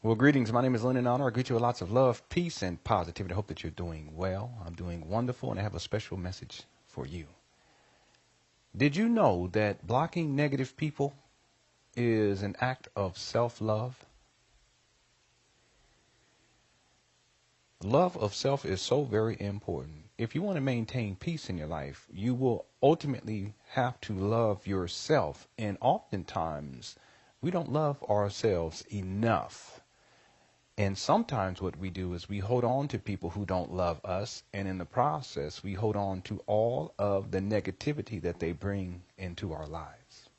Well, greetings. My name is Lenon Honor. I greet you with lots of love, peace, and positivity. I hope that you're doing well. I'm doing wonderful, and I have a special message for you. Did you know that blocking negative people is an act of self-love? Love of self is so very important. If you want to maintain peace in your life, you will ultimately have to love yourself. And oftentimes, we don't love ourselves enough. And sometimes what we do is we hold on to people who don't love us, and in the process, we hold on to all of the negativity that they bring into our lives.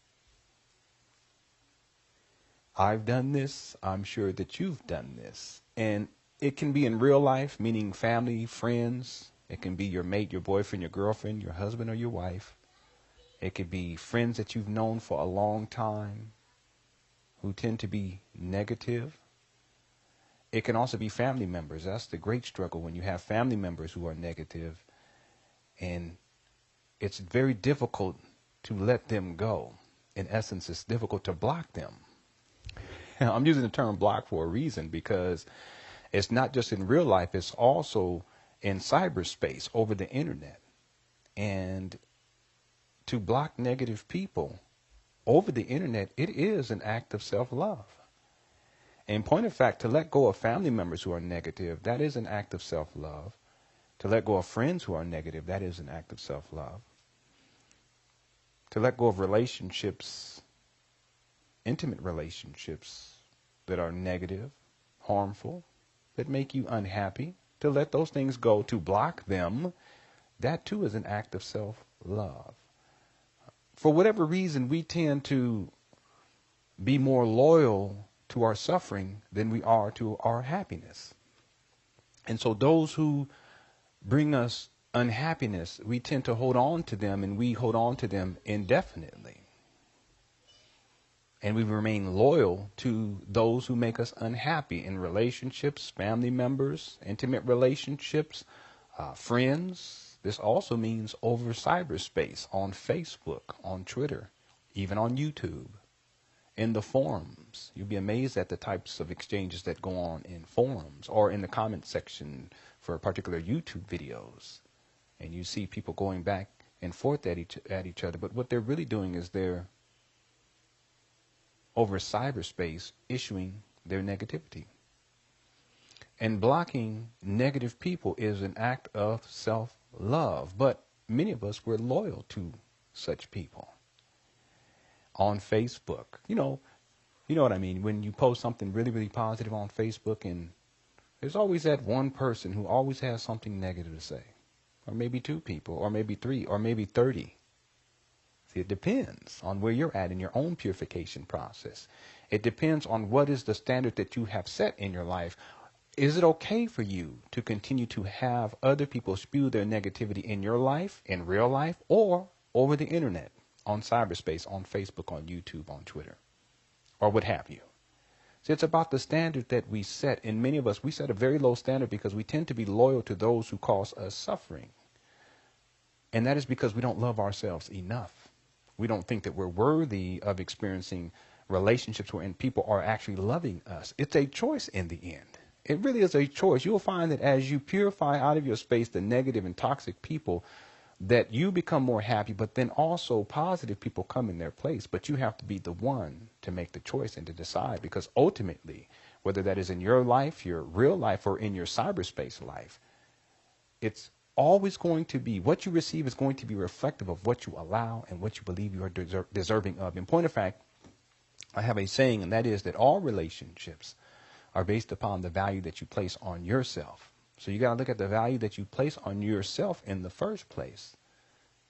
I've done this. I'm sure that you've done this. And it can be in real life, meaning family, friends. It can be your mate, your boyfriend, your girlfriend, your husband, or your wife. It could be friends that you've known for a long time who tend to be negative. It can also be family members. That's the great struggle when you have family members who are negative, and it's very difficult to let them go. In essence, it's difficult to block them. I'm using the term block for a reason, because it's not just in real life, it's also in cyberspace over the internet. And to block negative people over the internet, it is an act of self-love. In point of fact, to let go of family members who are negative, that is an act of self-love. To let go of friends who are negative, that is an act of self-love. To let go of relationships, intimate relationships that are negative, harmful, that make you unhappy, to let those things go, to block them, that too is an act of self-love. For whatever reason, we tend to be more loyal to our suffering than we are to our happiness. And so those who bring us unhappiness, we tend to hold on to them, and we hold on to them indefinitely. And we remain loyal to those who make us unhappy in relationships, family members, intimate relationships, friends. This also means over cyberspace, on Facebook, on Twitter, even on YouTube. In the forums, you'll be amazed at the types of exchanges that go on in forums or in the comment section for particular YouTube videos. And you see people going back and forth at each other. But what they're really doing is they're over cyberspace issuing their negativity. And blocking negative people is an act of self-love. But many of us, we're loyal to such people. On Facebook, you know what I mean, when you post something really, really positive on Facebook, and there's always that one person who always has something negative to say, or maybe two people, or maybe three, or maybe 30. See, it depends on where you're at in your own purification process. It depends on what is the standard that you have set in your life. Is it okay for you to continue to have other people spew their negativity in your life, in real life, or over the internet? On cyberspace, on Facebook, on YouTube, on Twitter, or what have you. So it's about the standard that we set. And many of us, we set a very low standard because we tend to be loyal to those who cause us suffering. And that is because we don't love ourselves enough. We don't think that we're worthy of experiencing relationships wherein people are actually loving us. It's a choice in the end. It really is a choice. You'll find that as you purify out of your space the negative and toxic people, that you become more happy, but then also positive people come in their place. But you have to be the one to make the choice and to decide, because ultimately, whether that is in your life, your real life, or in your cyberspace life, it's always going to be, what you receive is going to be reflective of what you allow and what you believe you are deserving of. In point of fact, I have a saying, and that is that all relationships are based upon the value that you place on yourself. So you got to look at the value that you place on yourself in the first place.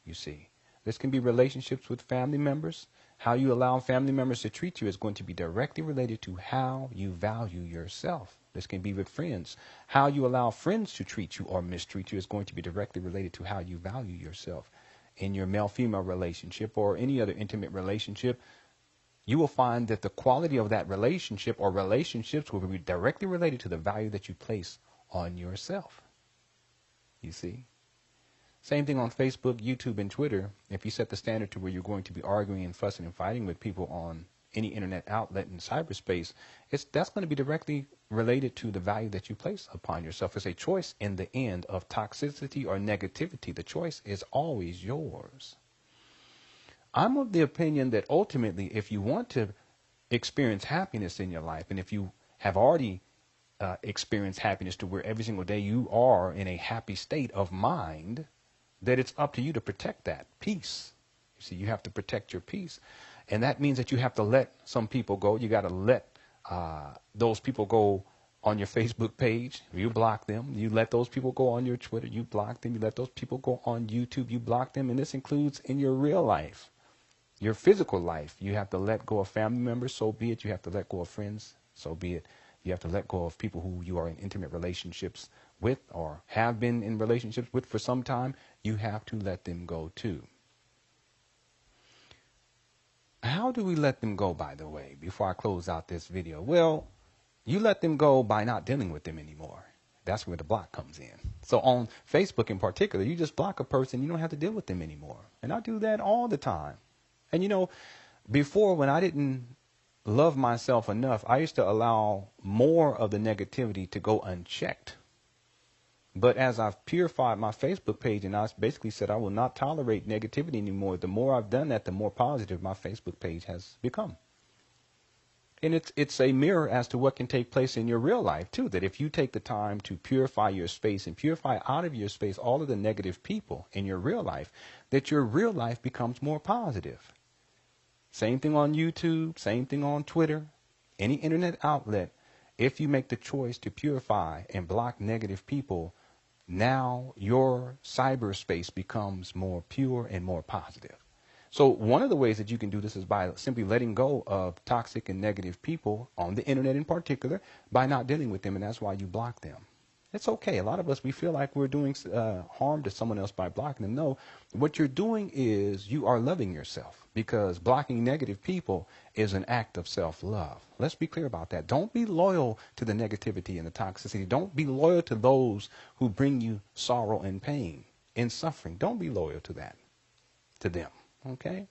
You see, this can be relationships with family members. How you allow family members to treat you is going to be directly related to how you value yourself. This can be with friends. How you allow friends to treat you or mistreat you is going to be directly related to how you value yourself. In your male-female relationship or any other intimate relationship, you will find that the quality of that relationship or relationships will be directly related to the value that you place on yourself. You see? Same thing on Facebook, YouTube, and Twitter. If you set the standard to where you're going to be arguing and fussing and fighting with people on any internet outlet in cyberspace, that's going to be directly related to the value that you place upon yourself. It's a choice in the end of toxicity or negativity. The choice is always yours. I'm of the opinion that ultimately, if you want to experience happiness in your life, and if you have already experienced happiness to where every single day you are in a happy state of mind, that it's up to you to protect that peace. You see, you have to protect your peace. And that means that you have to let some people go. You got to let those people go on your Facebook page. You block them. You let those people go on your Twitter. You block them. You let those people go on YouTube. You block them. And this includes in your real life. Your physical life, you have to let go of family members, so be it. You have to let go of friends, so be it. You have to let go of people who you are in intimate relationships with or have been in relationships with for some time. You have to let them go too. How do we let them go, by the way, before I close out this video? Well, you let them go by not dealing with them anymore. That's where the block comes in. So on Facebook in particular, you just block a person. You don't have to deal with them anymore. And I do that all the time. And, you know, before, when I didn't love myself enough, I used to allow more of the negativity to go unchecked. But as I've purified my Facebook page and I basically said I will not tolerate negativity anymore, the more I've done that, the more positive my Facebook page has become. And it's a mirror as to what can take place in your real life, too, that if you take the time to purify your space and purify out of your space all of the negative people in your real life, that your real life becomes more positive. Same thing on YouTube, same thing on Twitter, any internet outlet. If you make the choice to purify and block negative people, now your cyberspace becomes more pure and more positive. So one of the ways that you can do this is by simply letting go of toxic and negative people on the internet in particular, by not dealing with them, and that's why you block them. It's okay. A lot of us, we feel like we're doing harm to someone else by blocking them. No, what you're doing is you are loving yourself, because blocking negative people is an act of self-love. Let's be clear about that. Don't be loyal to the negativity and the toxicity. Don't be loyal to those who bring you sorrow and pain and suffering. Don't be loyal to that, to them. Okay?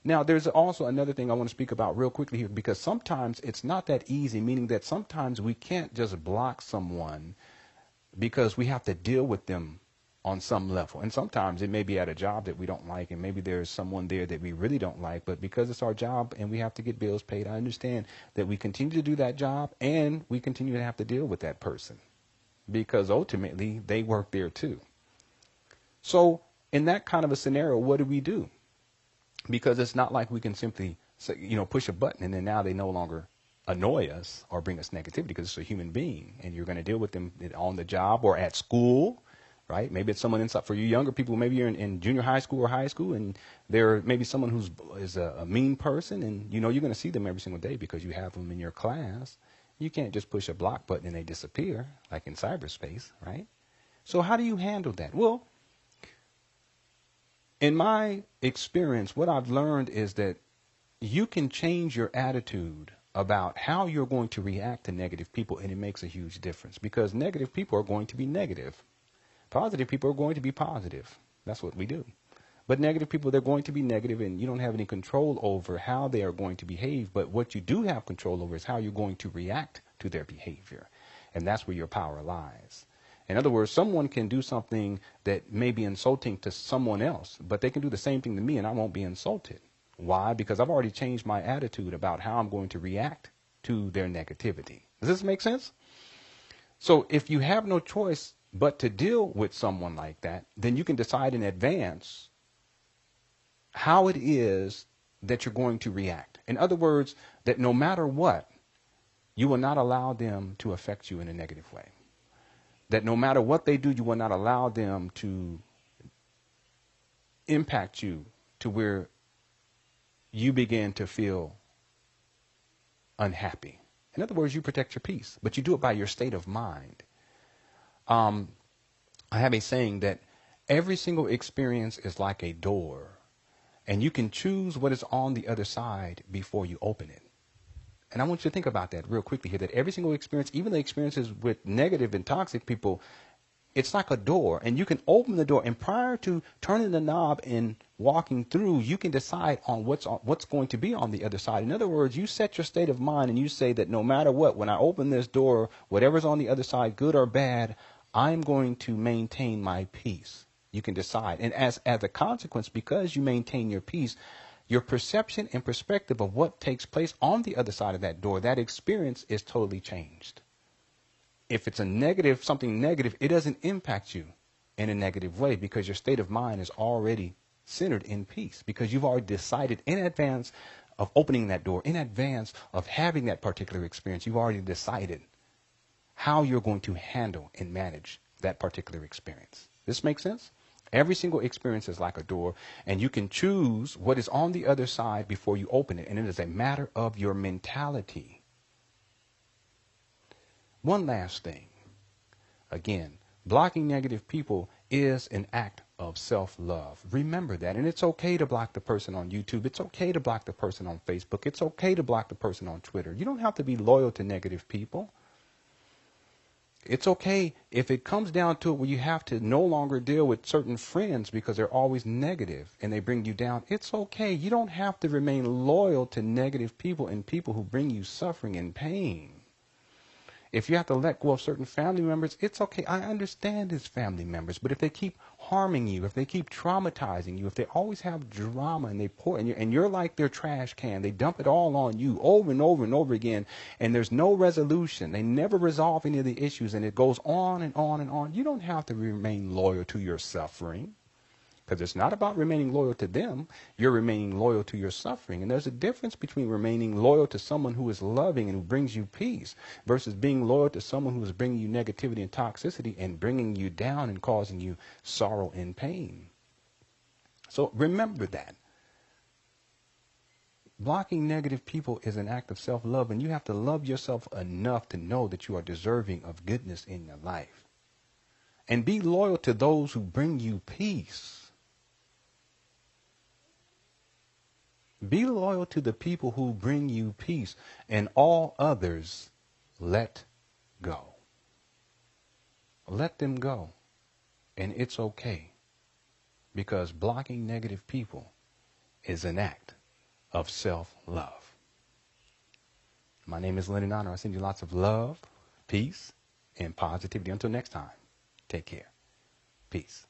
Now, there's also another thing I want to speak about real quickly here, because sometimes it's not that easy, meaning that sometimes we can't just block someone because we have to deal with them on some level. And sometimes it may be at a job that we don't like, and maybe there's someone there that we really don't like, but because it's our job and we have to get bills paid, I understand that we continue to do that job and we continue to have to deal with that person, because ultimately they work there too. So in that kind of a scenario, what do? Because it's not like we can simply say, push a button and then now they no longer annoy us or bring us negativity, because it's a human being and you're going to deal with them on the job or at school, right? Maybe it's someone inside. For you younger people, maybe you're in junior high school or high school, and there may be someone is a mean person, and you're going to see them every single day because you have them in your class. You can't just push a block button and they disappear like in cyberspace, right? So how do you handle that? Well, in my experience, what I've learned is that you can change your attitude about how you're going to react to negative people, and it makes a huge difference, because negative people are going to be negative. Positive people are going to be positive. That's what we do. But negative people, they're going to be negative, and you don't have any control over how they are going to behave. But what you do have control over is how you're going to react to their behavior. And that's where your power lies. In other words, someone can do something that may be insulting to someone else, but they can do the same thing to me and I won't be insulted. Why? Because I've already changed my attitude about how I'm going to react to their negativity. Does this make sense? So if you have no choice but to deal with someone like that, then you can decide in advance how it is that you're going to react. In other words, that no matter what, you will not allow them to affect you in a negative way. That no matter what they do, you will not allow them to impact you to where you begin to feel unhappy. In other words, you protect your peace, but you do it by your state of mind. I have a saying that every single experience is like a door, and you can choose what is on the other side before you open it. And I want you to think about that real quickly here, that every single experience, even the experiences with negative and toxic people, It's like a door, and you can open the door, and prior to turning the knob and walking through, you can decide on what's going to be on the other side. In other words, you set your state of mind and you say that no matter what, when I open this door, whatever's on the other side, good or bad, I'm going to maintain my peace. You can decide. And as a consequence, because you maintain your peace, your perception and perspective of what takes place on the other side of that door, that experience is totally changed. If it's a negative, something negative, it doesn't impact you in a negative way because your state of mind is already centered in peace, because you've already decided in advance of opening that door, in advance of having that particular experience. You've already decided how you're going to handle and manage that particular experience. This makes sense? Every single experience is like a door, and you can choose what is on the other side before you open it, and it is a matter of your mentality. One last thing. Again, blocking negative people is an act of self-love. Remember that. And it's okay to block the person on YouTube. It's okay to block the person on Facebook. It's okay to block the person on Twitter. You don't have to be loyal to negative people. It's okay if it comes down to it where you have to no longer deal with certain friends because they're always negative and they bring you down. It's okay. You don't have to remain loyal to negative people and people who bring you suffering and pain. If you have to let go of certain family members, it's okay. I understand it's family members, but if they keep harming you, if they keep traumatizing you, if they always have drama and they pour, and you're like their trash can, they dump it all on you over and over and over again, and there's no resolution. They never resolve any of the issues, and it goes on and on and on. You don't have to remain loyal to your suffering. Because it's not about remaining loyal to them. You're remaining loyal to your suffering. And there's a difference between remaining loyal to someone who is loving and who brings you peace versus being loyal to someone who is bringing you negativity and toxicity and bringing you down and causing you sorrow and pain. So remember that. Blocking negative people is an act of self-love, and you have to love yourself enough to know that you are deserving of goodness in your life. And be loyal to those who bring you peace. Be loyal to the people who bring you peace, and all others let go. Let them go, and it's okay, because blocking negative people is an act of self-love. My name is Lenon Honor. I send you lots of love, peace, and positivity. Until next time, take care. Peace.